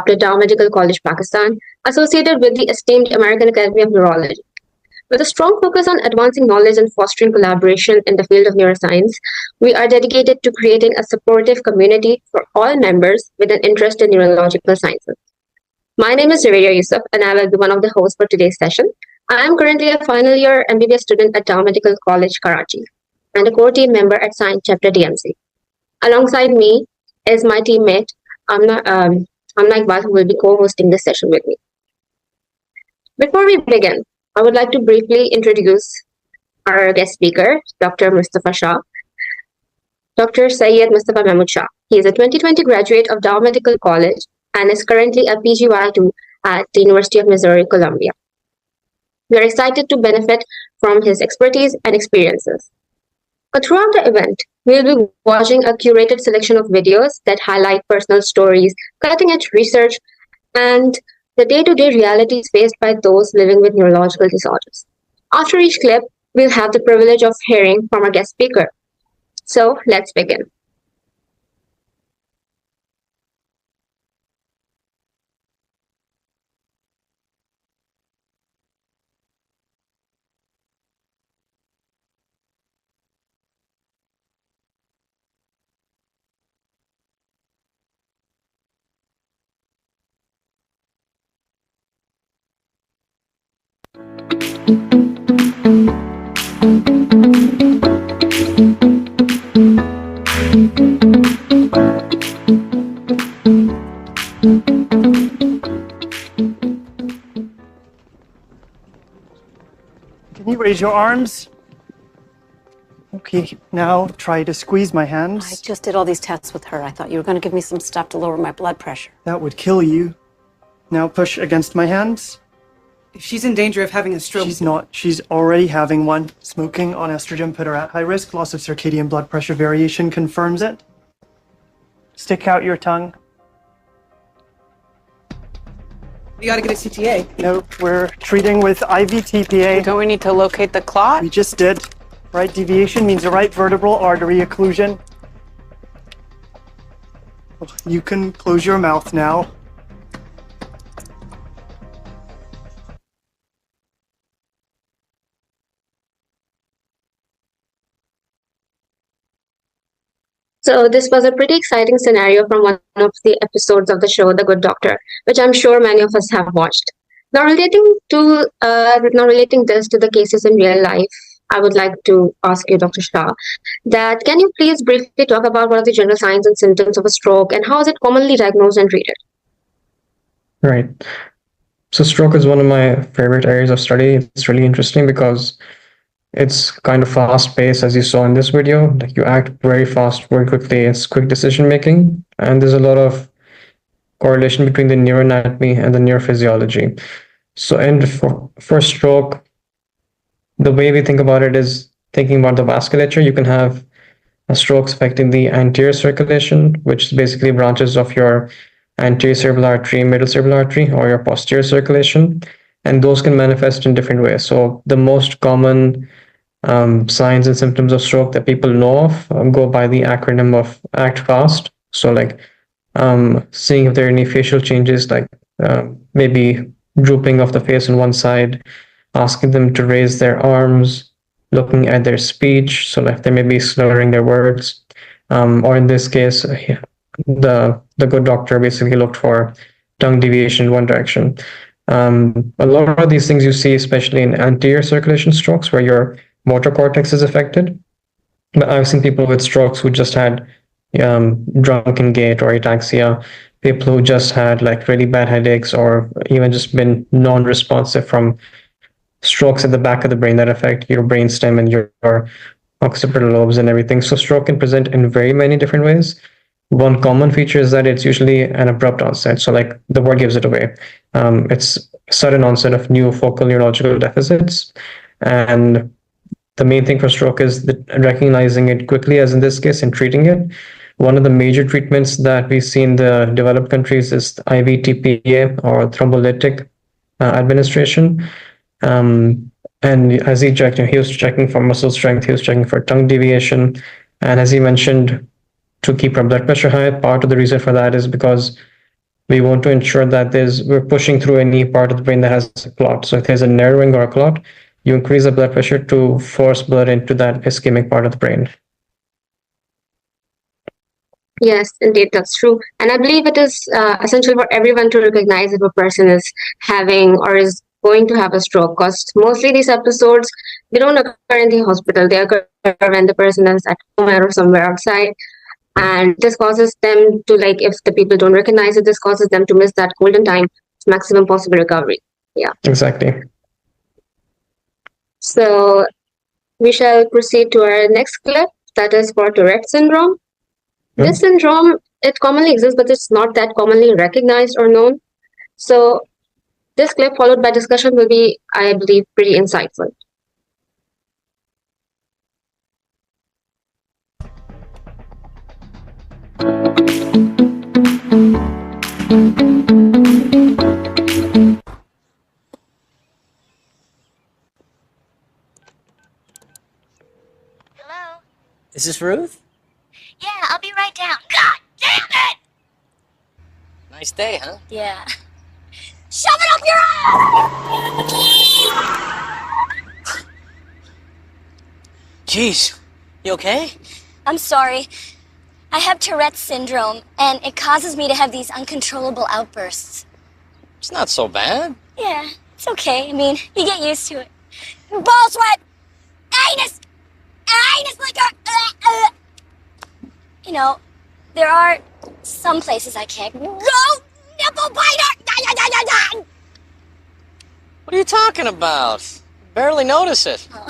Chapter Dow Medical College, Pakistan, associated with the esteemed American Academy of Neurology. With a strong focus on advancing knowledge and fostering collaboration in the field of neuroscience, we are dedicated to creating a supportive community for all members with an interest in neurological sciences. My name is Javeria Yusuf, and I will be one of the hosts for today's session. I am currently a final year MBBS student at Dow Medical College, Karachi, and a core team member at Science Chapter DMC. Alongside me is my teammate, Amna Iqbal, who will be co-hosting this session with me. Before we begin, I would like to briefly introduce our guest speaker, Dr. Mustafa Shah. Dr. Syed Mustafa Mahmood Shah. He is a 2020 graduate of Dow Medical College and is currently a PGY2 at the University of Missouri, Columbia. We are excited to benefit from his expertise and experiences. Throughout the event, we will be watching a curated selection of videos that highlight personal stories, cutting-edge research, and the day-to-day realities faced by those living with neurological disorders. After each clip, we'll have the privilege of hearing from our guest speaker. So let's begin. Can you raise your arms? Okay, now try to squeeze my hands. I just did all these tests with her. I thought you were going to give me some stuff to lower my blood pressure. That would kill you. Now push against my hands. If she's in danger of having a stroke... She's not. She's already having one. Smoking on estrogen put her at high risk. Loss of circadian blood pressure variation confirms it. Stick out your tongue. You gotta get a CTA. No, we're treating with IV TPA. Don't we need to locate the clot? We just did. Right deviation means a right vertebral artery occlusion. You can close your mouth now. So this was a pretty exciting scenario from one of the episodes of the show, The Good Doctor, which I'm sure many of us have watched. Now relating this to the cases in real life, I would like to ask you, Dr. Shah, that can you please briefly talk about what are the general signs and symptoms of a stroke and how is it commonly diagnosed and treated? Right. So stroke is one of my favorite areas of study. It's really interesting because it's kind of fast-paced, as you saw in this video. Like you act very fast, very quickly. It's quick decision-making, and there's a lot of correlation between the neuroanatomy and the neurophysiology. So, for stroke, the way we think about it is thinking about the vasculature. You can have strokes affecting the anterior circulation, which is basically branches of your anterior cerebral artery, middle cerebral artery, or your posterior circulation, and those can manifest in different ways. So, the most common signs and symptoms of stroke that people know of go by the acronym of ACT FAST. So like seeing if there are any facial changes, like maybe drooping of the face on one side, asking them to raise their arms, looking at their speech, so like they may be slurring their words, or in this case, the good doctor basically looked for tongue deviation in one direction. A lot of these things you see, especially in anterior circulation strokes, where your motor cortex is affected. But I've seen people with strokes who just had drunken gait or ataxia, people who just had like really bad headaches or even just been non-responsive from strokes at the back of the brain that affect your brainstem and your occipital lobes and everything. So stroke can present in very many different ways. One common feature is that it's usually an abrupt onset. So like the word gives it away. It's sudden onset of new focal neurological deficits. And the main thing for stroke is recognizing it quickly, as in this case, and treating it. One of the major treatments that we see in the developed countries is IV TPA or thrombolytic administration. And as he checked, he was checking for muscle strength, he was checking for tongue deviation. And as he mentioned, to keep our blood pressure high, part of the reason for that is because we want to ensure that we're pushing through any part of the brain that has a clot. So if there's a narrowing or a clot, you increase the blood pressure to force blood into that ischemic part of the brain. Yes, indeed, that's true. And I believe it is essential for everyone to recognize if a person is having or is going to have a stroke, because mostly these episodes, they don't occur in the hospital. They occur when the person is at home or somewhere outside. And this causes them to, like, if the people don't recognize it, this causes them to miss that golden time, maximum possible recovery. Yeah. Exactly. So we shall proceed to our next clip, that is for Tourette syndrome. This syndrome, it commonly exists, but it's not that commonly recognized or known. So this clip followed by discussion will be, I believe, pretty insightful. Hello? Is this Ruth? Yeah, I'll be right down. God damn it! Nice day, huh? Yeah. Shove it up your ass! Jeez, you okay? I'm sorry. I have Tourette's syndrome, and it causes me to have these uncontrollable outbursts. It's not so bad. Yeah, it's okay. I mean, you get used to it. Ball sweat! Anus! Anus liquor! You know, there are some places I can't go. Nipple biter! What are you talking about? Barely notice it. Oh.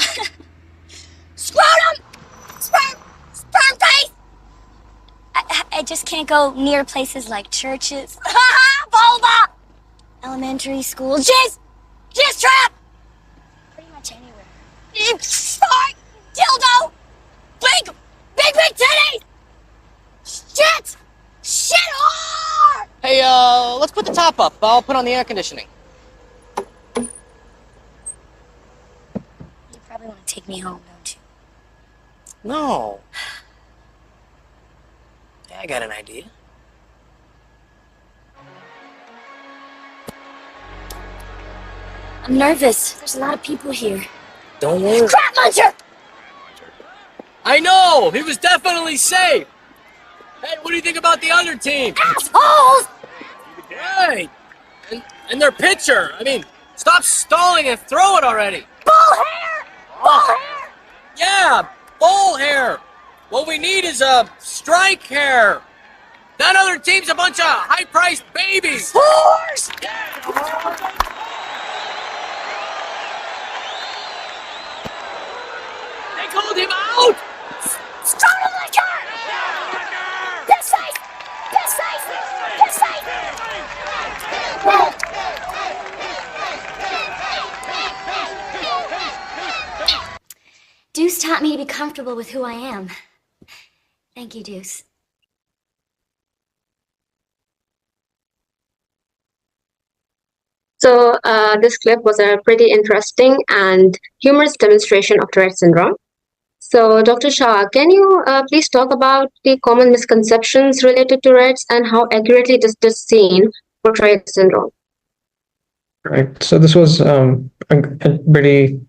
Scrotum! Sperm face! I just can't go near places like churches. Vulva! Elementary school. Jizz trap! Pretty much anywhere. Fart! Dildo! Big titties! Shit hard! Hey, let's put the top up. I'll put on the air conditioning. You probably want to take me home, don't you? No. Yeah, I got an idea. I'm nervous. There's a lot of people here. Don't worry. Crap muncher! I know! He was definitely safe! Hey, what do you think about the other team? Assholes! Right! And their pitcher! I mean, stop stalling and throw it already! Bull hair! Bull hair! Yeah! Bull hair! What we need is a strike hair! That other team's a bunch of high-priced babies! Horse! They called him out! Scrotum liquor! Piss face! Piss face! Piss face! Deuce taught me to be comfortable with who I am. Thank you, Deuce. So this clip was a pretty interesting and humorous demonstration of Tourette syndrome. So Dr. Shah, can you please talk about the common misconceptions related to Tourette's and how accurately does this scene portray syndrome? Right. So this was a pretty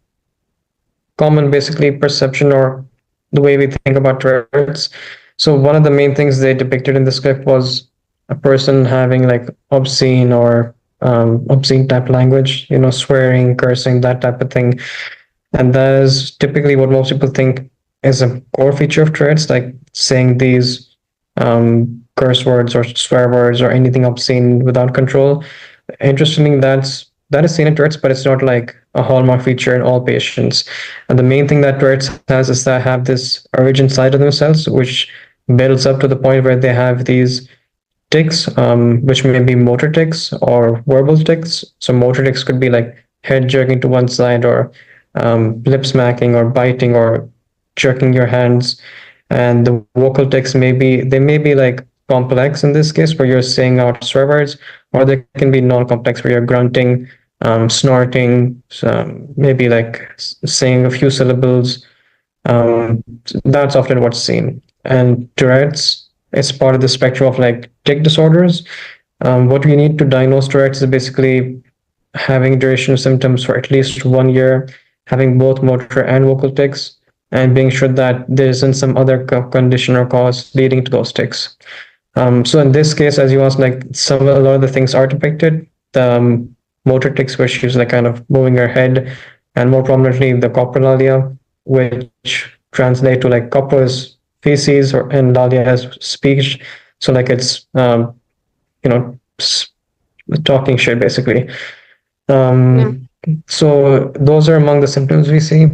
common, basically, perception or the way we think about Tourette's. So one of the main things they depicted in this clip was a person having like obscene or obscene type language, swearing, cursing, that type of thing. And that is typically what most people think is a core feature of Tourette's, like saying these curse words or swear words or anything obscene without control. Interestingly, that is seen in Tourette's, but it's not like a hallmark feature in all patients. And the main thing that Tourette's has is that have this urge inside of themselves, which builds up to the point where they have these tics, which may be motor tics or verbal tics. So motor tics could be like head jerking to one side or lip smacking or biting or jerking your hands. And the vocal tics may be like complex in this case, where you're saying out swear words, or they can be non-complex where you're grunting, snorting, maybe like saying a few syllables. That's often what's seen. And Tourette's is part of the spectrum of like tic disorders, What we need to diagnose Tourette's is basically having duration of symptoms for at least 1 year, having both motor and vocal tics, and being sure that there isn't some other condition or cause leading to those tics. So in this case, as you asked, like a lot of the things are depicted. The motor tics, where she's like kind of moving her head, and more prominently the coprolalia, which translate to like copper is feces, and lalia as speech. So like it's talking shit basically. So those are among the symptoms we see.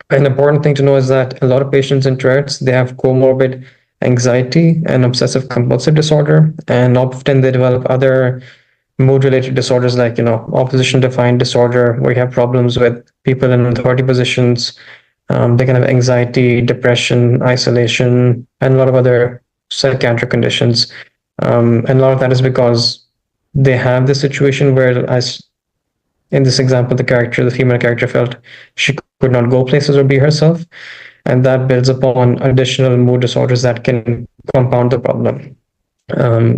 An important thing to know is that a lot of patients in Tourette's, they have comorbid anxiety and obsessive compulsive disorder, and often they develop other mood-related disorders like opposition defiant disorder, where you have problems with people in authority positions. They can have anxiety, depression, isolation, and a lot of other psychiatric conditions. And a lot of that is because they have this situation where, as in this example, the female character felt she could not go places or be herself, and that builds upon additional mood disorders that can compound the problem.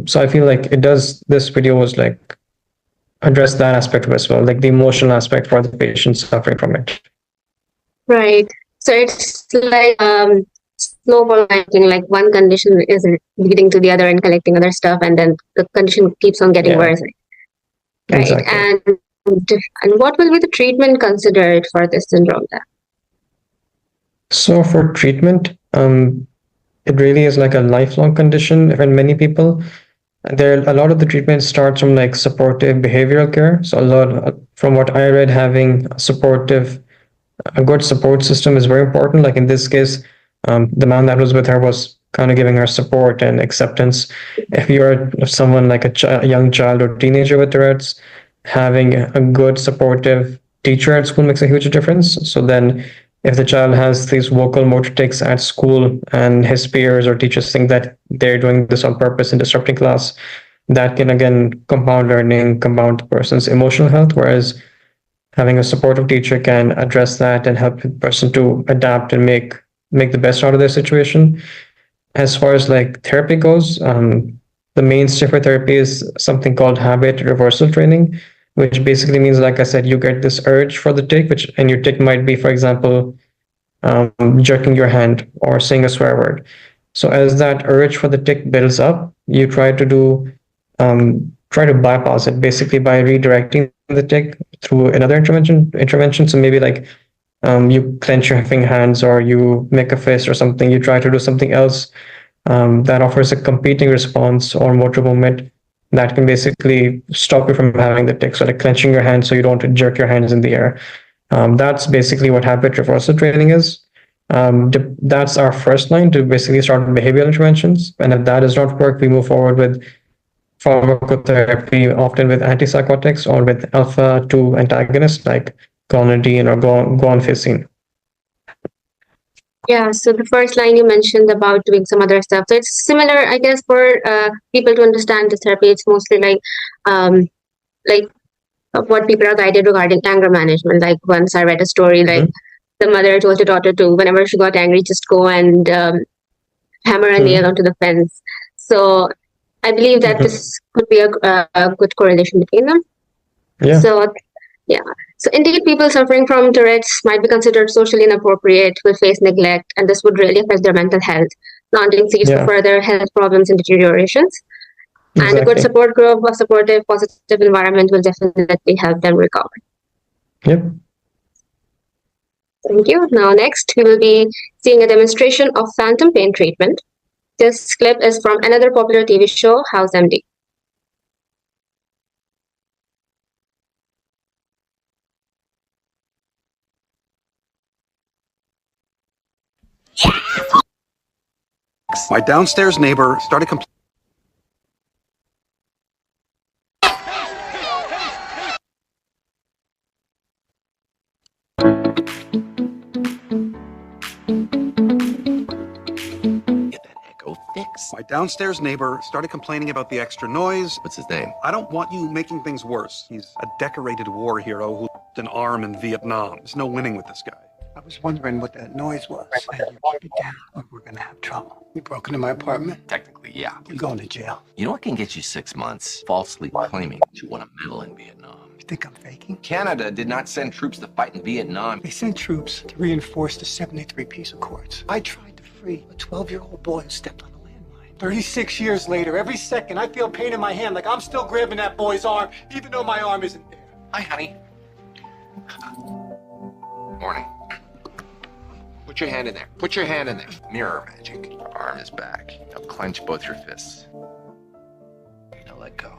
So I feel like this video was like address that aspect as well, like the emotional aspect for the patient suffering from it. Right. So it's like snowball fighting, like one condition is leading to the other and collecting other stuff, and then the condition keeps on getting worse. Right. Exactly. And what will be the treatment considered for this syndrome then? So for treatment, it really is like a lifelong condition. In many people, a lot of the treatment starts from like supportive behavioral care. So from what I read, having a good support system is very important. Like in this case, the man that was with her was kind of giving her support and acceptance. If you're someone like a young child or teenager with Tourette's, having a good supportive teacher at school makes a huge difference. So then if the child has these vocal motor tics at school and his peers or teachers think that they're doing this on purpose and disrupting class, that can again compound learning, compound the person's emotional health, whereas having a supportive teacher can address that and help the person to adapt and make the best out of their situation. As far as like therapy goes, the mainstay for therapy is something called habit reversal training, which basically means, like I said, you get this urge for the tic, and your tic might be, for example, jerking your hand or saying a swear word. So as that urge for the tic builds up, you try to bypass it basically by redirecting the tic through another intervention. So maybe like you clench your hands, or you make a fist or something. You try to do something else that offers a competing response or motor movement that can basically stop you from having the tic. So like clenching your hands so you don't jerk your hands in the air. That's basically what habit reversal training is. That's our first line to basically start behavioral interventions. And if that does not work, we move forward with pharmacotherapy, often with antipsychotics or with alpha-2 antagonists like clonidine or guanfacine. Yeah, so the first line you mentioned about doing some other stuff. So it's similar, I guess, for people to understand this therapy. It's mostly like what people are guided regarding anger management. Like once I read a story, like the mother told her daughter to, whenever she got angry, just go and hammer a nail onto the fence. So I believe that this could be a good correlation between them. Yeah. So indeed, people suffering from Tourette's might be considered socially inappropriate, will face neglect, and this would really affect their mental health, planting seeds for further health problems and deteriorations. Exactly. And a good support group, a supportive, positive environment will definitely help them recover. Yep. Thank you. Now, next, we will be seeing a demonstration of phantom pain treatment. This clip is from another popular TV show, House MD. My downstairs neighbor started complaining. My downstairs neighbor started complaining about the extra noise. What's his name? I don't want you making things worse. He's a decorated war hero who lost an arm in Vietnam. There's no winning with this guy. was wondering what that noise was. Hey, you keep it down or we're gonna have trouble. You broke into my apartment? Technically, yeah. You're going to jail. You know what can get you 6 months? Falsely claiming that you won a medal in Vietnam. You think I'm faking? Canada did not send troops to fight in Vietnam. They sent troops to reinforce the 73 Peace Accords. I tried to free a 12-year-old boy who stepped on a landmine. 36 years later, every second I feel pain in my hand like I'm still grabbing that boy's arm, even though my arm isn't there. Hi, honey. Morning. Put your hand in there. Put your hand in there. Mirror magic. Arm is back. Now clench both your fists. Now let go.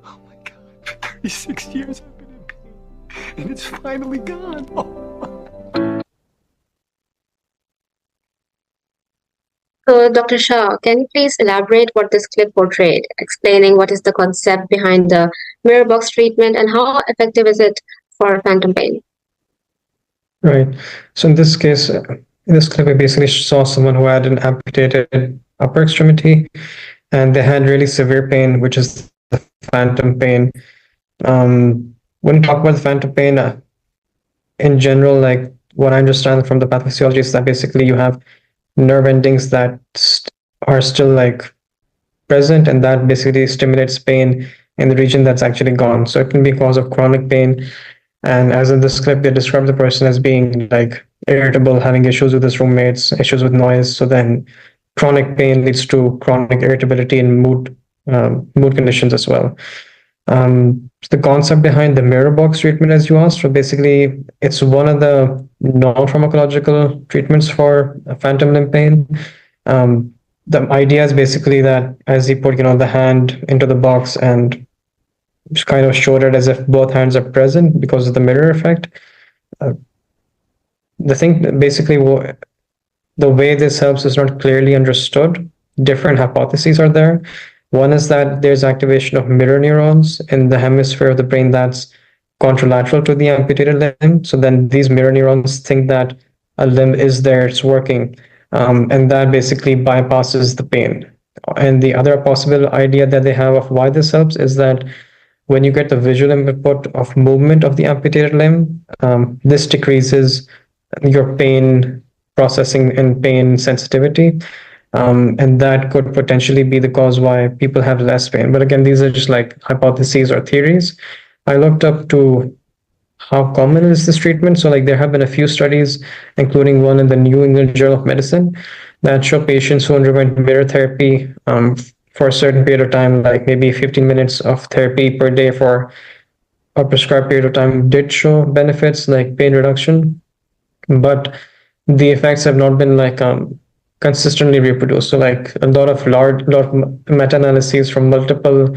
Oh my God, for 36 years I've been in pain, and it's finally gone. Oh. So, Dr. Shah, can you please elaborate what this clip portrayed, explaining what is the concept behind the mirror box treatment and how effective is it for phantom pain? Right. So in this case, in this clip, we basically saw someone who had an amputated upper extremity, and they had really severe pain, which is the phantom pain. When we talk about the phantom pain, in general, like what I understand from the pathophysiology is that basically you have nerve endings that are still like present, and that basically stimulates pain in the region that's actually gone. So it can be cause of chronic pain. And as in this clip, they describe the person as being like irritable, having issues with his roommates, issues with noise. So then chronic pain leads to chronic irritability and mood conditions as well. The concept behind the mirror box treatment, as you asked, so basically it's one of the non-pharmacological treatments for phantom limb pain. The idea is basically that as you put, the hand into the box and just kind of showed it as if both hands are present because of the mirror effect. The thing basically, the way this helps is not clearly understood. Different hypotheses are there. One is that there's activation of mirror neurons in the hemisphere of the brain that's contralateral to the amputated limb. So then these mirror neurons think that a limb is there, it's working, and that basically bypasses the pain. And the other possible idea that they have of why this helps is that when you get the visual input of movement of the amputated limb, this decreases your pain processing and pain sensitivity. And that could potentially be the cause why people have less pain. But again, these are just like hypotheses or theories. I looked up to how common is this treatment. So like there have been a few studies, including one in the New England Journal of Medicine, that show patients who underwent mirror therapy for a certain period of time, like maybe 15 minutes of therapy per day for a prescribed period of time, did show benefits like pain reduction, but the effects have not been like consistently reproduced. So like a lot of meta-analyses from multiple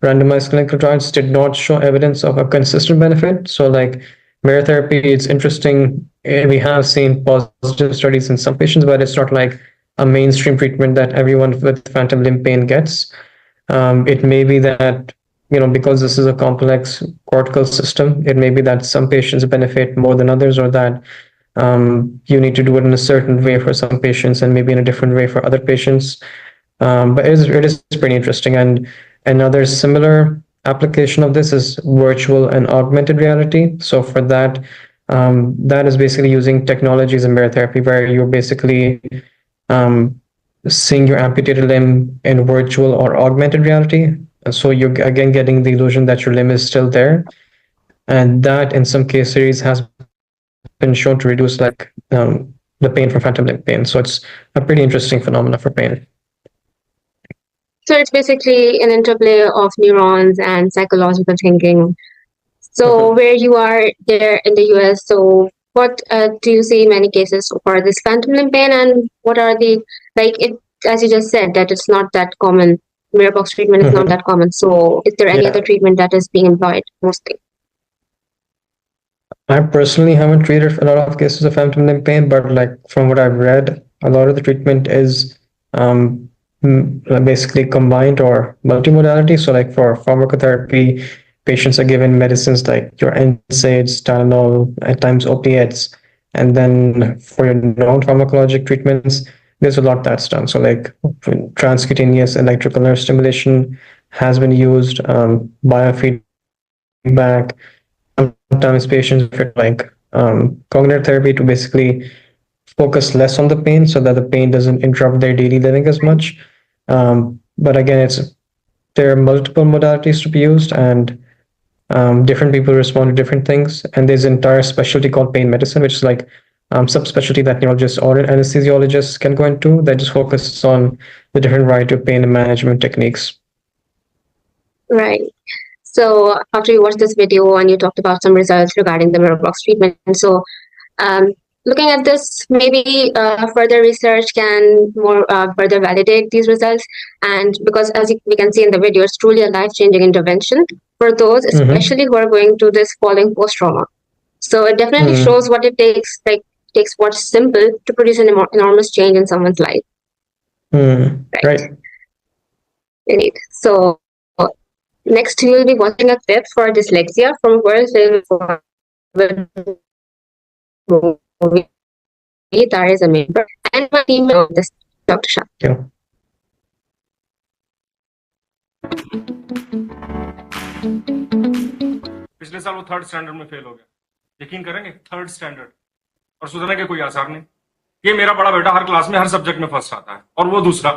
randomized clinical trials did not show evidence of a consistent benefit. So like mirror therapy, it's interesting. We have seen positive studies in some patients, but it's not like a mainstream treatment that everyone with phantom limb pain gets. It may be that, because this is a complex cortical system, it may be that some patients benefit more than others, or that you need to do it in a certain way for some patients and maybe in a different way for other patients. But it is pretty interesting. And another similar application of this is virtual and augmented reality. So for that, that is basically using technologies in mirror therapy, where you're basically seeing your amputated limb in virtual or augmented reality. And so you're again getting the illusion that your limb is still there. And that in some case series has been shown to reduce like the pain from phantom limb pain. So it's a pretty interesting phenomenon for pain. So it's basically an interplay of neurons and psychological thinking. So where you are there in the US, so what do you see many cases for this phantom limb pain, and what are the, as you just said, that it's not that common, mirror box treatment is not that common. So is there any other treatment that is being employed mostly? I personally haven't treated a lot of cases of phantom limb pain, but like from what I've read, a lot of the treatment is basically combined or multimodality. So like for pharmacotherapy, patients are given medicines like your NSAIDs, Tylenol, at times opiates. And then for your non-pharmacologic treatments, there's a lot that's done. So like transcutaneous electrical nerve stimulation has been used, biofeedback, sometimes patients prefer like cognitive therapy to basically focus less on the pain so that the pain doesn't interrupt their daily living as much. But again, there are multiple modalities to be used, and different people respond to different things. And there's an entire specialty called pain medicine, which is like subspecialty that neurologists or anesthesiologists can go into, that just focuses on the different variety of pain management techniques. Right. So after you watched this video and you talked about some results regarding the mirror blocks treatment, so looking at this, maybe further research can more further validate these results. And because as we can see in the video, it's truly a life-changing intervention for those, especially who are going through this falling post-trauma. So it definitely shows what it takes, takes what's simple to produce an enormous change in someone's life. Right. Indeed. So next, we will be watching a clip for dyslexia from a world movie that is a member and my team of this Dr. Shah. Yeah. पिछले साल वो 3rd standard में fail हो गया, यकीन करेंगे 3rd standard, और सुधरने के कोई आसार नहीं। ये मेरा बड़ा बेटा हर क्लास में हर सब्जेक्ट में फर्स्ट आता है और वो दूसरा।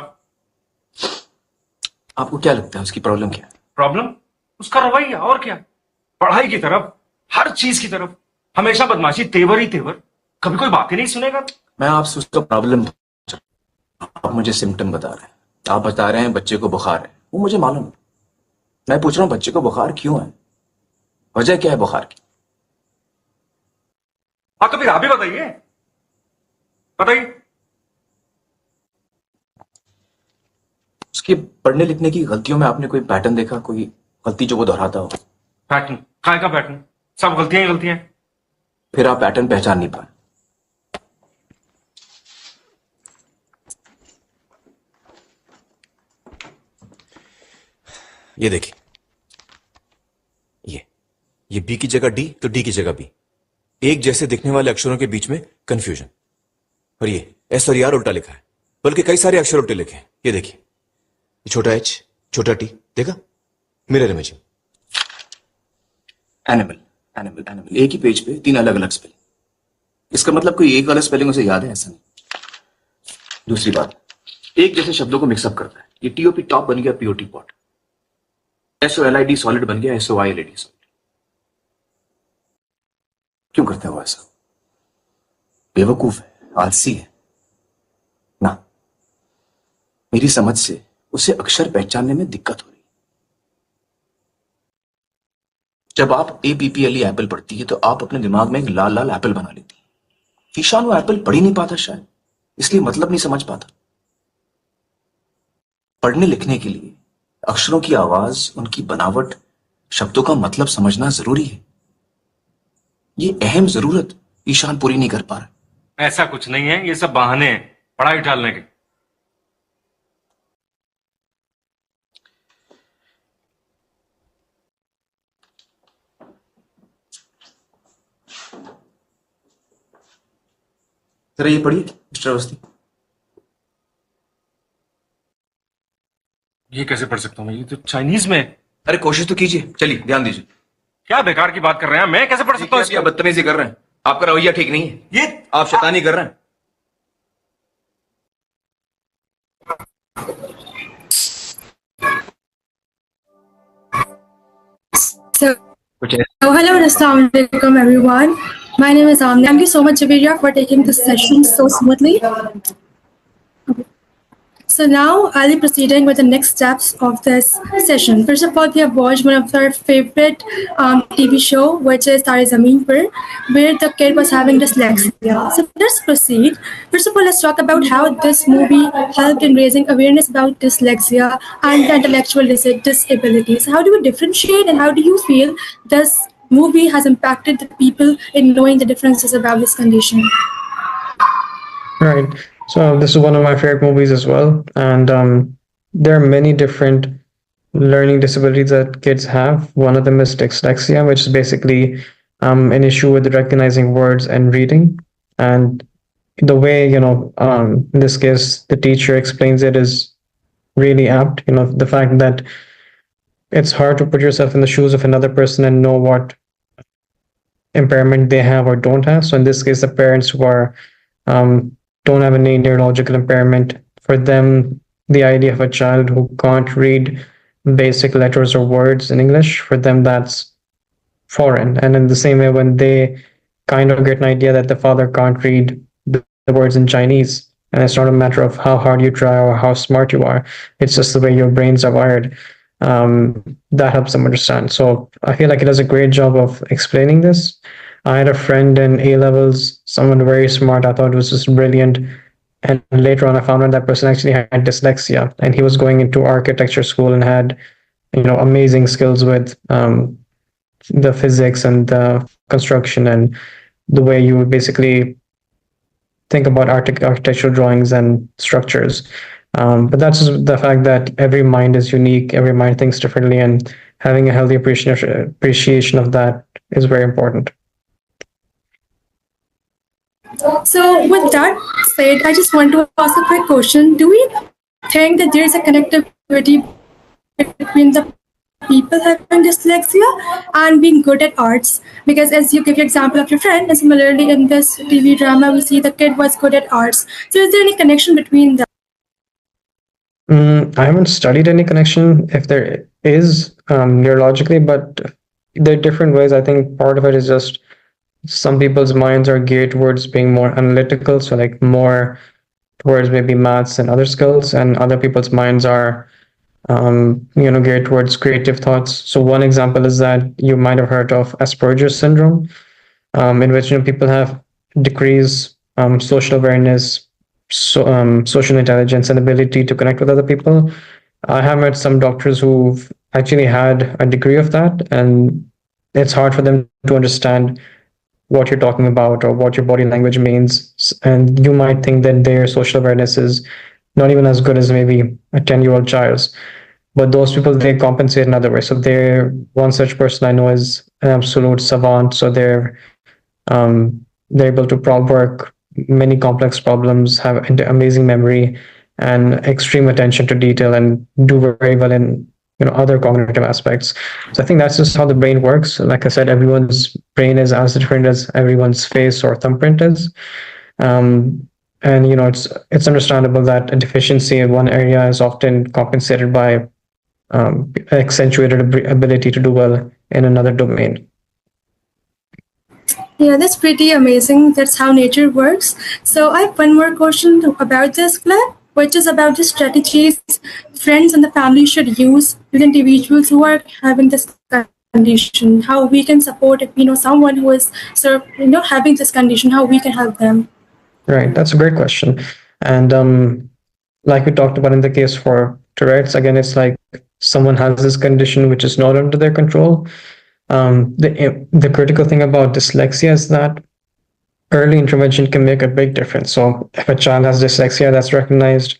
आपको क्या लगता है उसकी प्रॉब्लम क्या है? प्रॉब्लम उसका रवैया, और क्या? पढ़ाई की तरफ, हर चीज की तरफ हमेशा बदमाशी, तेवर ही तेवर, कभी कोई बात ही नहीं सुनेगा। मैं आपसे उसका प्रॉब्लम, आप मुझे सिम्टम बता रहे हैं, आप बता रहे हैं बच्चे को बुखार है, वो मुझे मालूम है। मैं पूछ रहा हूं बच्चे को बुखार क्यों है, वजह क्या है बुखार की? हाँ तो फिर आप ही बताइए, बताइए। उसके पढ़ने लिखने की गलतियों में आपने कोई पैटर्न देखा, कोई गलती जो वो दोहराता हो? पैटर्न? काय का पैटर्न? सब गलतियां ही गलतियां। फिर आप पैटर्न पहचान नहीं पाए। ये देखिए, ये बी की जगह डी तो डी की जगह बी, एक जैसे दिखने वाले अक्षरों के बीच में कंफ्यूजन। और ये एस और आर उल्टा लिखा है, बल्कि कई सारे अक्षर उल्टे लिखे हैं। ये देखिए, ये छोटा एच छोटा टी, देखा? Mirror imaging. Animal animal animal, एक ही पेज पे 3 अलग अलग स्पेलिंग। इसका मतलब कोई एक वाला स्पेलिंग उसे याद है, ऐसा नहीं। दूसरी बात, एक जैसे शब्दों को मिक्सअप करता है। ये टीओपी टॉप बन गया पीओटी पॉट, SOLID सॉलिड बन गया SOILD सॉलिड। क्यों करता है वो ऐसा? बेवकूफ है, आलसी है ना। मेरी समझ से उसे अक्षर पहचानने में दिक्कत हो रही। जब आप APPLE एप्पल पढ़ती है तो आप अपने दिमाग में एक लाल लाल एप्पल बना लेती है। ईशान वो एप्पल पढ़ ही नहीं पाता, शायद इसलिए मतलब नहीं समझ पाता। पढ़ने लिखने के लिए अक्षरों की आवाज, उनकी बनावट, शब्दों का मतलब समझना जरूरी है। ये अहम जरूरत ईशान पूरी नहीं कर पा रहा। ऐसा कुछ नहीं है, ये सब बहाने हैं पढ़ाई टालने के। जरा ये पढ़िए मिस्टर अवस्थी। ये कैसे पढ़ सकता हूं मैं? ये तो चाइनीज में। अरे कोशिश तो कीजिए, चलिए ध्यान दीजिए। क्या बेकार की बात कर रहे हैं, मैं कैसे पढ़ सकता हूँ? आप बदतमीजी कर रहे हैं, आपका रवैया ठीक नहीं है, ये आप शैतानी कर रहे हैं। So, hello and assalamu alaikum everyone. My name is Amna. Thank you so much, Jabiria, for taking this session so smoothly. So now I'll be proceeding with the next steps of this session. First of all, we have watched one of our favorite TV show, which is Tare Zameen Par, where the kid was having dyslexia. So let's proceed. First of all, let's talk about how this movie helped in raising awareness about dyslexia and the intellectual disabilities. How do we differentiate and how do you feel this movie has impacted the people in knowing the differences about this condition? Right. So this is one of my favorite movies as well. And there are many different learning disabilities that kids have. One of them is dyslexia, which is basically an issue with recognizing words and reading. And the way, in this case, the teacher explains it is really apt. The fact that it's hard to put yourself in the shoes of another person and know what impairment they have or don't have. So in this case, the parents who are don't have any neurological impairment, for them, the idea of a child who can't read basic letters or words in English, for them, that's foreign. And in the same way, when they kind of get an idea that the father can't read the words in Chinese, and it's not a matter of how hard you try or how smart you are, it's just the way your brains are wired. That helps them understand. So I feel like it does a great job of explaining this. I had a friend in A levels, someone very smart. I thought was just brilliant. And later on, I found out that person actually had dyslexia, and he was going into architecture school and had, amazing skills with the physics and the construction and the way you would basically think about architectural drawings and structures. But that's just the fact that every mind is unique, every mind thinks differently, and having a healthy appreciation of that is very important. So with that said, I just want to ask a quick question. Do we think that there is a connectivity between the people having dyslexia and being good at arts? Because as you give your example of your friend, and similarly in this TV drama, we see the kid was good at arts. So is there any connection between them? I haven't studied any connection, if there is, neurologically, but there are different ways. I think part of it is just some people's minds are geared towards being more analytical, so like more towards maybe maths and other skills, and other people's minds are geared towards creative thoughts. So one example is that you might have heard of Asperger's syndrome, in which people have decreased social awareness, social intelligence, and ability to connect with other people. I have met some doctors who've actually had a degree of that, and it's hard for them to understand what you're talking about or what your body language means. And you might think that their social awareness is not even as good as maybe a 10-year-old child's. But those people, they compensate in other ways. So one such person I know is an absolute savant. So they're able to work many complex problems, have amazing memory and extreme attention to detail, and do very well in other cognitive aspects. So I think that's just how the brain works. Like I said, everyone's brain is as different as everyone's face or thumbprint is. And it's understandable that a deficiency in one area is often compensated by accentuated ability to do well in another domain. Yeah, that's pretty amazing. That's how nature works. So I have one more question about this, Claire, which is about the strategies friends and the family should use with individuals who are having this condition. How we can support if we know someone who is having this condition, how we can help them. Right, that's a great question. And like we talked about in the case for Tourette's, again, it's like someone has this condition which is not under their control. The critical thing about dyslexia is that early intervention can make a big difference. So if a child has dyslexia, that's recognized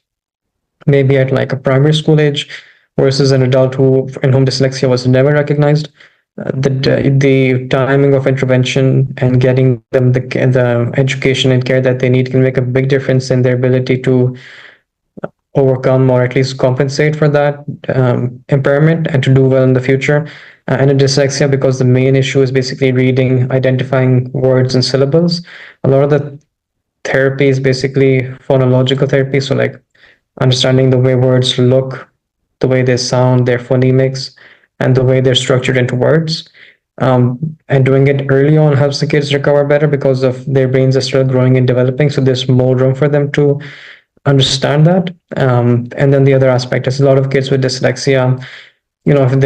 maybe at like a primary school age, versus an adult in whom dyslexia was never recognized, the timing of intervention and getting them the education and care that they need can make a big difference in their ability to overcome or at least compensate for that impairment and to do well in the future. And in dyslexia, because the main issue is basically reading, identifying words and syllables, a lot of the therapy is basically phonological therapy. So like understanding the way words look, the way they sound, their phonemics, and the way they're structured into words. And doing it early on helps the kids recover better because of their brains are still growing and developing. So there's more room for them to understand that. And then the other aspect is a lot of kids with dyslexia, if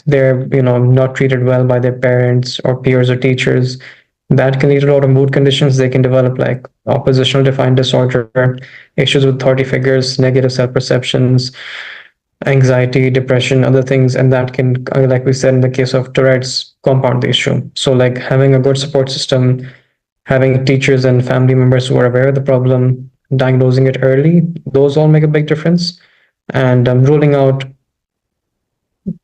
they're not treated well by their parents or peers or teachers, that can lead to a lot of mood conditions. They can develop like oppositional defiant disorder, issues with authority figures, negative self-perceptions, anxiety, depression, other things, and that can, like we said in the case of Tourette's, compound the issue. So like having a good support system, having teachers and family members who are aware of the problem, diagnosing it early, those all make a big difference. And ruling out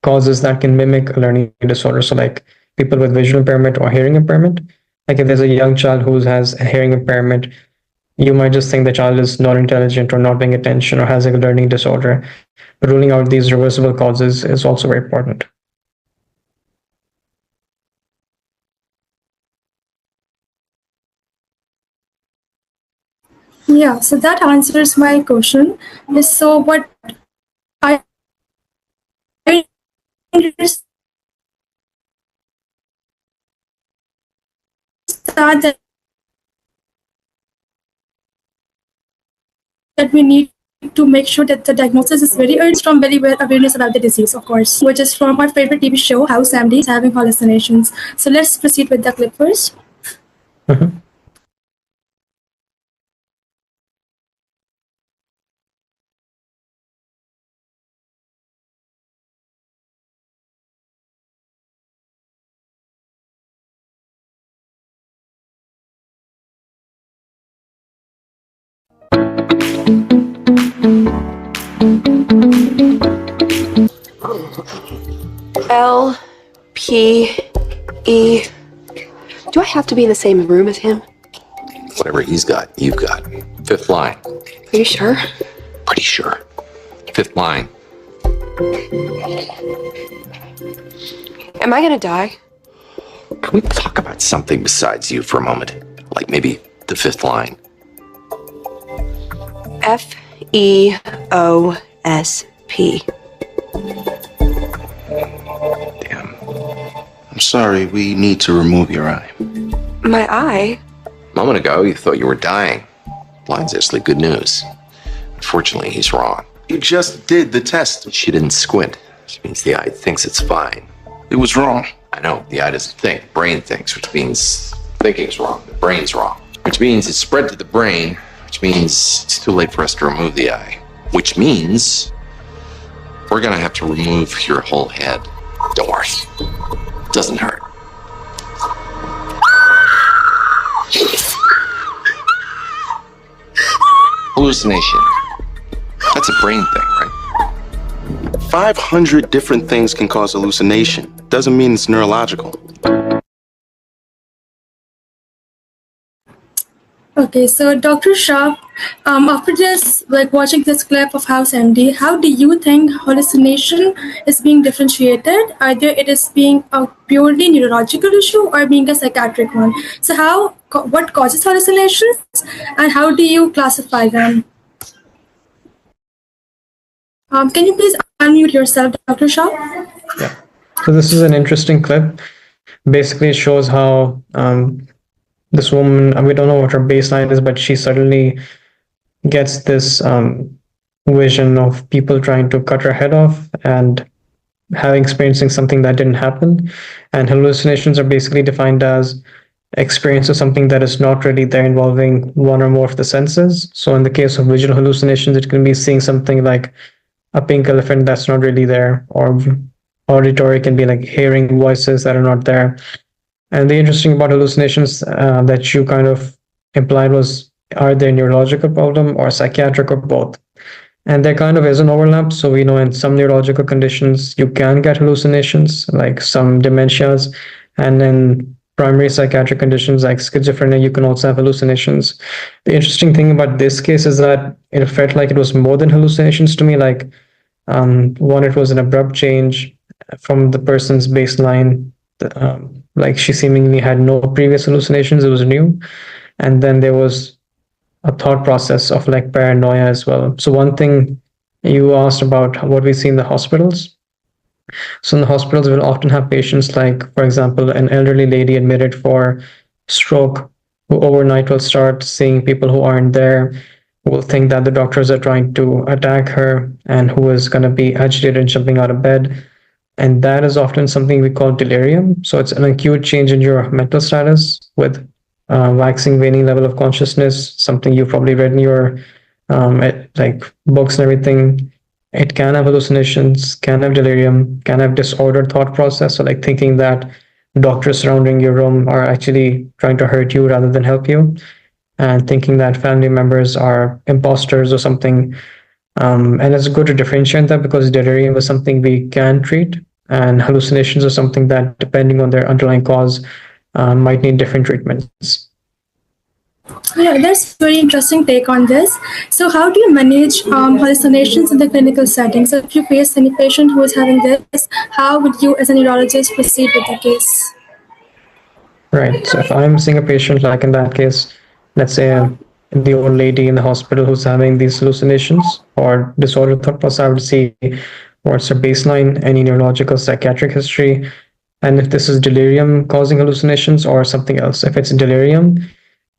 causes that can mimic a learning disorder. So like people with visual impairment or hearing impairment, like if there's a young child who has a hearing impairment, you might just think the child is not intelligent or not paying attention or has a learning disorder. But ruling out these reversible causes is also very important. Yeah, so that answers my question. So what I understand that we need to make sure that the diagnosis is very early from very well awareness about the disease, of course, which is from our favorite TV show, How Sandy is having hallucinations. So let's proceed with the clip first. L-P-E. Do I have to be in the same room as him? Whatever he's got, you've got. Fifth line. Are you sure? Pretty sure. Fifth line. Am I gonna die? Can we talk about something besides you for a moment? Like maybe the fifth line. F-E-O-S-P. I'm sorry, we need to remove your eye. My eye? A moment ago, you thought you were dying. Line's actually good news. Unfortunately, he's wrong. You just did the test. She didn't squint, which means the eye thinks it's fine. It was wrong. I know, the eye doesn't think. Brain thinks, which means thinking's wrong. The brain's wrong. Which means it's spread to the brain, which means it's too late for us to remove the eye. Which means we're gonna have to remove your whole head. Don't worry. It doesn't hurt. Hallucination. That's a brain thing, right? 500 different things can cause hallucination. Doesn't mean it's neurological. Okay, so Dr. Shah, after this, like watching this clip of House MD, how do you think hallucination is being differentiated? Either it is being a purely neurological issue or being a psychiatric one. So what causes hallucinations and how do you classify them? Can you please unmute yourself, Dr. Shah? Yeah. So this is an interesting clip. Basically, it shows how this woman, we don't know what her baseline is, but she suddenly gets this vision of people trying to cut her head off and experiencing something that didn't happen. And hallucinations are basically defined as experience of something that is not really there, involving one or more of the senses. So in the case of visual hallucinations, it can be seeing something like a pink elephant that's not really there, or auditory can be like hearing voices that are not there. And the interesting about hallucinations that you kind of implied was, are they a neurological problem or psychiatric or both? And there kind of is an overlap. So we know in some neurological conditions, you can get hallucinations, like some dementias. And in primary psychiatric conditions like schizophrenia, you can also have hallucinations. The interesting thing about this case is that it felt like it was more than hallucinations to me. Like one, it was an abrupt change from the person's baseline. Like she seemingly had no previous hallucinations, it was new. And then there was a thought process of like paranoia as well. So one thing you asked about what we see in the hospitals. So in the hospitals, we'll often have patients like, for example, an elderly lady admitted for stroke, who overnight will start seeing people who aren't there, who will think that the doctors are trying to attack her, and who is going to be agitated and jumping out of bed. And that is often something we call delirium. So it's an acute change in your mental status with waxing, waning level of consciousness, something you've probably read in your like books and everything. It can have hallucinations, can have delirium, can have disordered thought process. So like thinking that doctors surrounding your room are actually trying to hurt you rather than help you, and thinking that family members are imposters or something. And it's good to differentiate that, because delirium is something we can treat, and hallucinations are something that, depending on their underlying cause, might need different treatments. Yeah, that's very interesting take on this. So how do you manage hallucinations in the clinical setting? So if you face any patient who is having this, how would you as a neurologist proceed with the case? Right. So if I'm seeing a patient, like in that case, let's say the old lady in the hospital who's having these hallucinations or disordered thought process, I would see what's her baseline, any neurological psychiatric history, and if this is delirium causing hallucinations or something else. If it's delirium,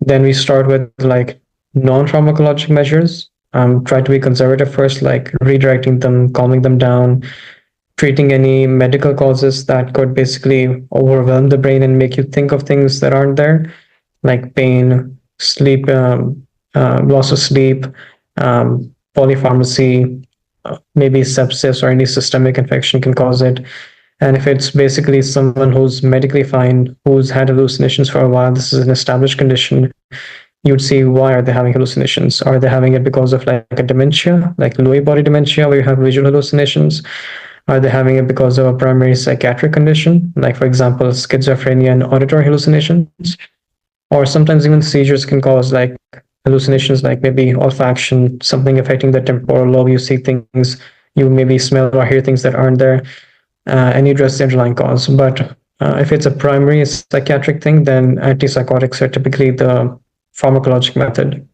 then we start with like non-pharmacologic measures. Try to be conservative first, like redirecting them, calming them down, treating any medical causes that could basically overwhelm the brain and make you think of things that aren't there, like pain, sleep, loss of sleep, polypharmacy, maybe sepsis or any systemic infection can cause it. And if it's basically someone who's medically fine, who's had hallucinations for a while, this is an established condition, you'd see why are they having hallucinations? Are they having it because of like a dementia, like Lewy body dementia, where you have visual hallucinations? Are they having it because of a primary psychiatric condition, like for example, schizophrenia and auditory hallucinations? Or sometimes even seizures can cause like hallucinations, like maybe olfaction, something affecting the temporal lobe. You see things, you maybe smell or hear things that aren't there, and you address the underlying cause. But if it's a primary psychiatric thing, then antipsychotics are typically the pharmacologic method.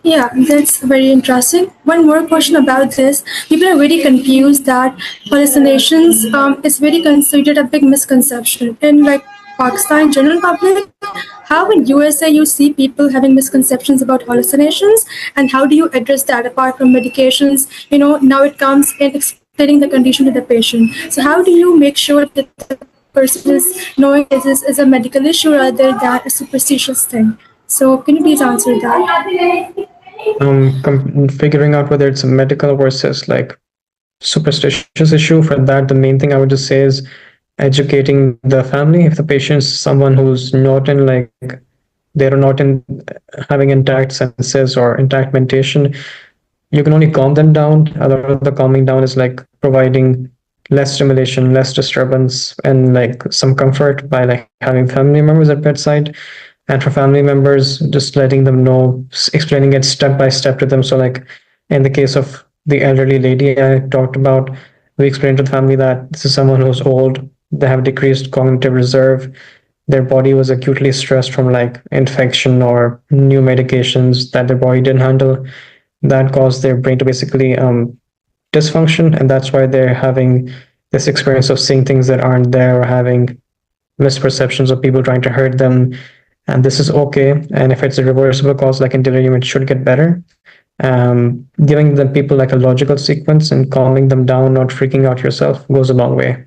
Yeah, that's very interesting. One more question about this. People are very confused that hallucinations is very considered a big misconception. In like Pakistan general public, how in USA you see people having misconceptions about hallucinations, and how do you address that apart from medications? Now it comes in explaining the condition to the patient. So how do you make sure that the person is knowing this is a medical issue rather than a superstitious thing? So can you please answer that? Figuring out whether it's a medical versus like superstitious issue, for that the main thing I would just say is educating the family. If the patient's someone who's not in like, they're not in having intact senses or intact mentation, you can only calm them down. A lot of the calming down is like providing less stimulation, less disturbance, and like some comfort by like having family members at bedside. And for family members, just letting them know, explaining it step by step to them. So like in the case of the elderly lady I talked about, we explained to the family that this is someone who's old, they have decreased cognitive reserve, their body was acutely stressed from like infection or new medications that their body didn't handle, that caused their brain to basically dysfunction, and that's why they're having this experience of seeing things that aren't there or having misperceptions of people trying to hurt them. And this is okay. And if it's a reversible cause like in delirium, it should get better. Giving the people like a logical sequence and calming them down, not freaking out yourself, goes a long way.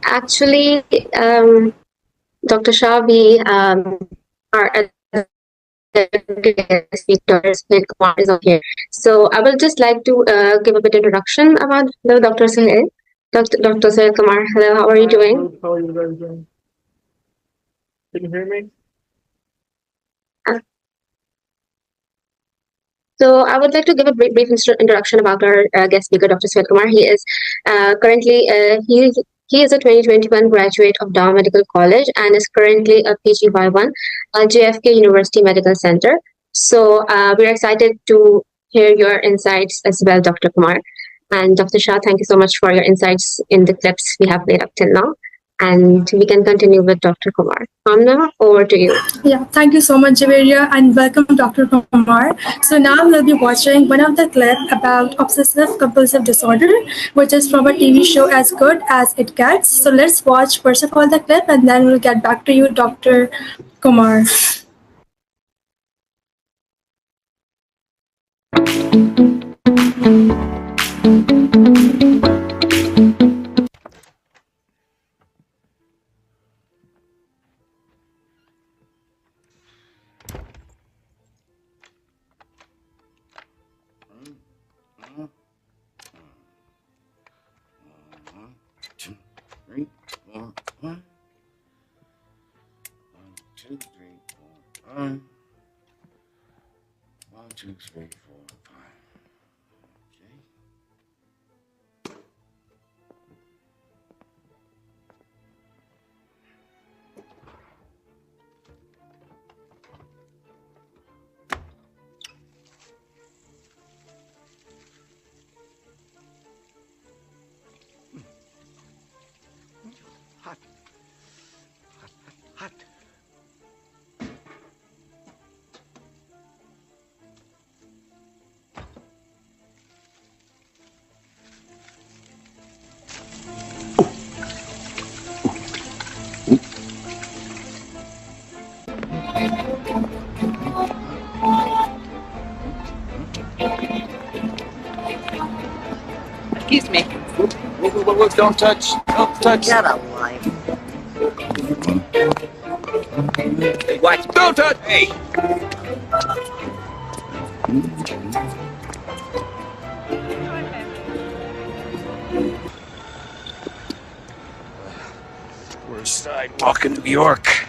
Actually, Dr. Shah, we are speakers when Kumar is not here. So I will just like to give a bit introduction about Dr. Sahil. Dr. Sahil Kumar, hello, how are you doing? How are you guys doing? Can you hear me? So I would like to give a brief introduction about our guest speaker, Dr. Sahil Kumar. He is currently he is a 2021 graduate of Dow Medical College and is currently a PGY1 at JFK University Medical Center. So we're excited to hear your insights as well, Dr. Kumar. And Dr. Shah, thank you so much for your insights in the clips we have played up till now. And we can continue with Dr. Kumar. Amna, over to you. Yeah, thank you so much, Javeria, and welcome, Dr. Kumar. So now we'll be watching one of the clips about obsessive compulsive disorder, which is from a TV show As Good As It Gets. So let's watch first of all the clip, and then we'll get back to you, Dr. Kumar. Hot. Excuse me. Don't touch. Don't touch. Get a life. Hey, watch. Don't touch. Hey. Worst sidewalk in New York.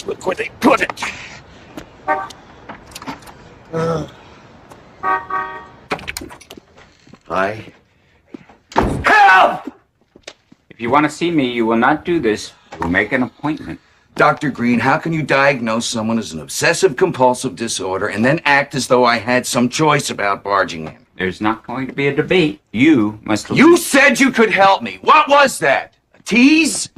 Look where they put it. Hi. Help! If you want to see me, you will not do this. You'll make an appointment. Dr. Green, how can you diagnose someone as an obsessive-compulsive disorder and then act as though I had some choice about barging in? There's not going to be a debate. You must... You said you could help me. What was that? A tease?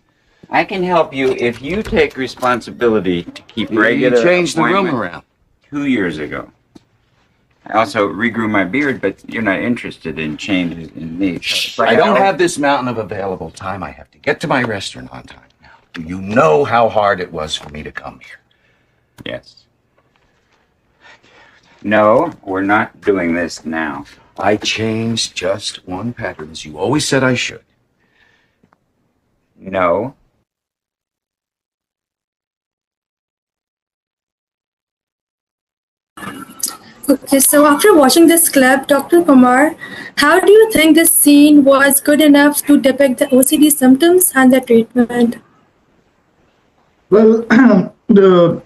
I can help you if you take responsibility to keep regular You changed the room appointment around. 2 years ago. I also regrew my beard, but you're not interested in changes in me. So I don't have this mountain of available time. I have to get to my restaurant on time now. Do you know how hard it was for me to come here? Yes. No, we're not doing this now. I changed just one pattern, as you always said I should. No. Okay, so after watching this clip, Dr. Kumar, how do you think this scene was good enough to depict the OCD symptoms and the treatment? Well, the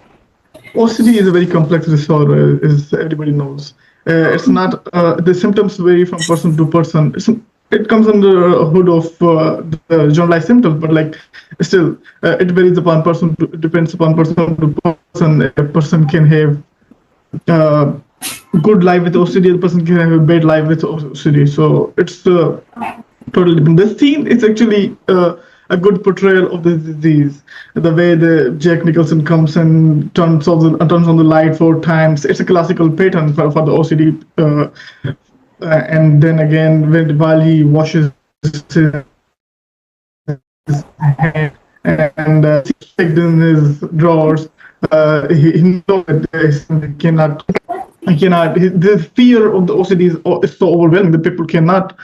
OCD is a very complex disorder, as everybody knows. It's not, the symptoms vary from person to person. It comes under a hood of the generalized symptoms, but like still, it varies upon person, depends upon person to person. A person can have good life with OCD, the person can have a bad life with OCD. So it's totally different. This scene is actually a good portrayal of the disease. The way the Jack Nicholson comes and turns on the light 4 times. It's a classical pattern for the OCD. And then again, while he washes his hand and in his drawers, he knows that he cannot. The fear of the OCD is so overwhelming that people cannot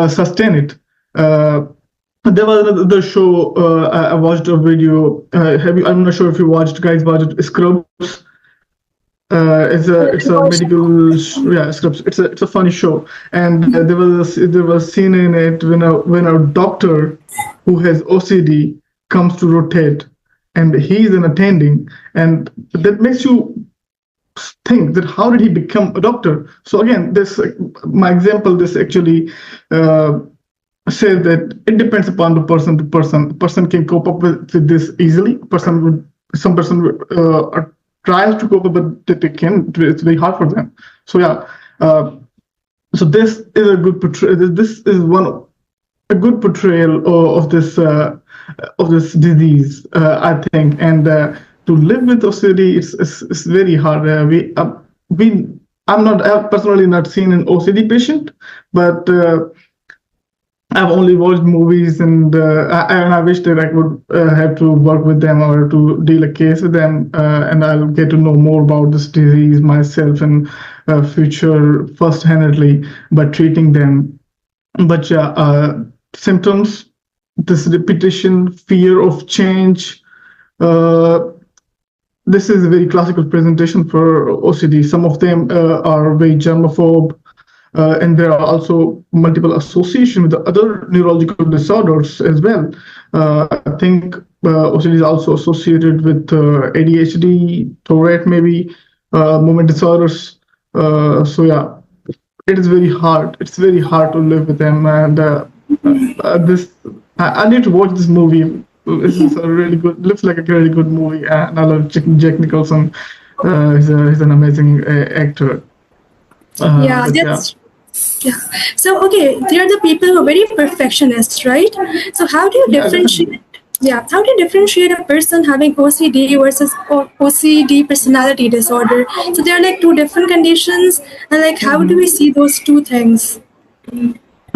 sustain it. There was another show. I watched a video. I'm not sure if you watched Scrubs. It's a medical Scrubs. It's a funny show, and there was a scene in it when a doctor who has OCD comes to rotate, and he's an attending, and that makes you think that how did he become a doctor? So again, my example. This actually says that it depends upon the person to person. A person can cope up with this easily. Some person tries to cope up, but they can. It's very hard for them. So yeah. So this is a good portrayal. This is a good portrayal of this disease, I think. And to live with OCD, it's very hard. I've personally not seen an OCD patient, but I've only watched movies, and I wish that I would have to work with them or to deal a case with them, and I'll get to know more about this disease myself in future first-handedly by treating them. But yeah, symptoms, this repetition, fear of change. This is a very classical presentation for OCD. Some of them are very germaphobe. And there are also multiple associations with the other neurological disorders as well. I think OCD is also associated with ADHD, Tourette maybe, movement disorders. So yeah, it is very hard. It's very hard to live with them. And I need to watch this movie. This is a really good, looks like a really good movie. And I love Jack Nicholson. He's an amazing actor. Yeah. So okay, there are the people who are very perfectionists, right? So how do you differentiate? Yeah, how do you differentiate a person having OCD versus OCD personality disorder? So there are like 2 different conditions, and like how do we see those 2 things?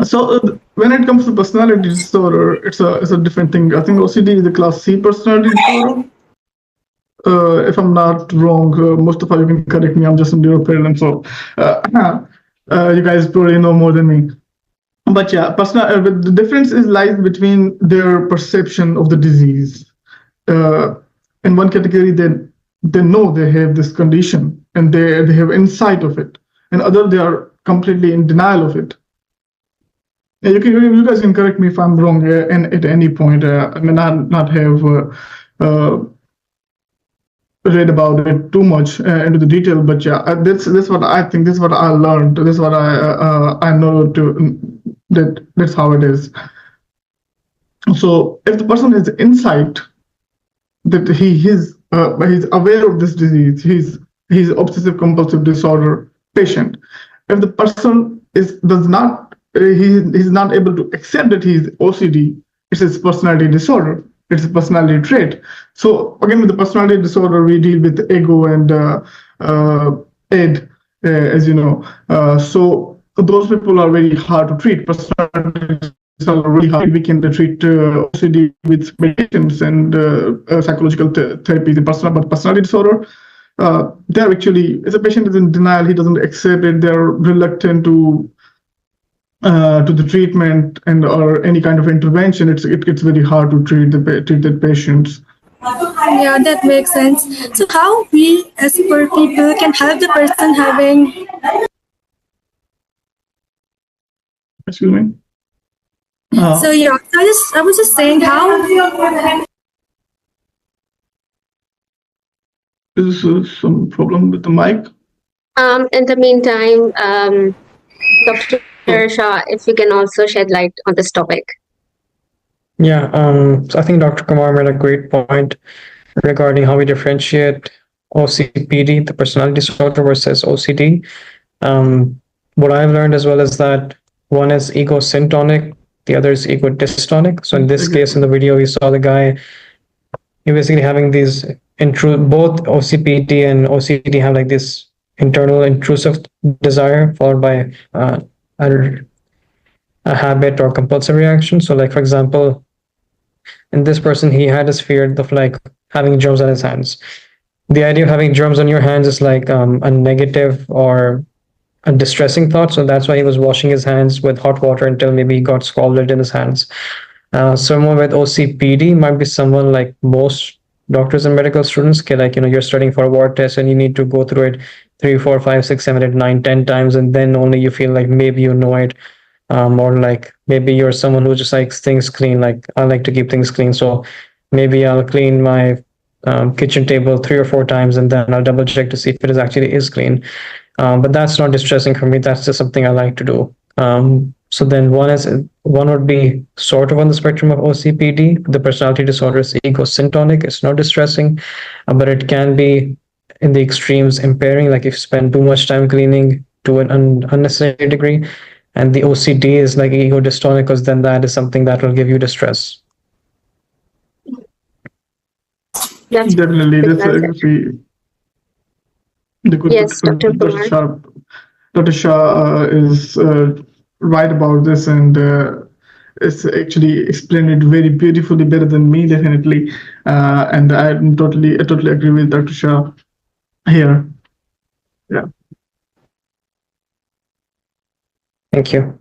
So when it comes to personality disorder, it's a different thing. I think OCD is a class C personality disorder. If I'm not wrong, most of you can correct me. I'm just a neuropedant, so. You guys probably know more than me. But yeah, the difference lies between their perception of the disease. In one category, they know they have this condition and they have insight of it. In other, they are completely in denial of it. You guys can correct me if I'm wrong at any point. I may not have read about it too much into the detail, but yeah, that's what I think. This is what I learned. This is what I know that's how it is. So if the person has insight that he's aware of this disease, he's obsessive compulsive disorder patient. If the person he's not able to accept that he's OCD, it's his personality disorder. It's a personality trait. So again, with the personality disorder, we deal with ego and id, as you know. So those people are very hard to treat. Personality disorder really hard. We can treat OCD with medications and psychological therapy. But personality disorder, they're actually, as a patient is in denial, he doesn't accept it. They're reluctant to the treatment and or any kind of intervention. It gets very hard to treat the patients. Yeah, that makes sense. So how we as poor people can help the person having... Excuse me? So yeah, I was just saying how... Is some problem with the mic? In the meantime, Dr. Shah, if you can also shed light on this topic. Yeah, so I think Dr. Kumar made a great point regarding how we differentiate OCPD, the personality disorder, versus OCD. What I've learned as well is that one is ego-syntonic, the other is ego-dystonic. So in this case, in the video, we saw the guy, he basically having these both OCPD and OCD have like this internal intrusive desire followed by a habit or compulsive reaction. So like, for example, in this person, he had this fear of like having germs on his hands. The idea of having germs on your hands is like a negative or a distressing thought. So that's why he was washing his hands with hot water until maybe he got scalded in his hands. Someone with OCPD might be someone like most doctors and medical students, like, you're studying for a ward test and you need to go through it 3, 4, 5, 6, 7, 8, 9, 10 times, and then only you feel like maybe you know it. Or like maybe you're someone who just likes things clean. Like I like to keep things clean, so maybe I'll clean my kitchen table 3 or 4 times, and then I'll double check to see if it actually is clean. But that's not distressing for me. That's just something I like to do. So then one would be sort of on the spectrum of OCPD. The personality disorder is ego-syntonic. It's not distressing, but it can be in the extremes impairing, like if you spend too much time cleaning to an unnecessary degree. And the OCD is like ego-dystonic, because then that is something that will give you distress. Definitely, that's yes, Dr. Dr. Shah is right about this, and it's actually explained it very beautifully, better than me, definitely. And I totally agree with Dr. Shah here. Yeah. Thank you.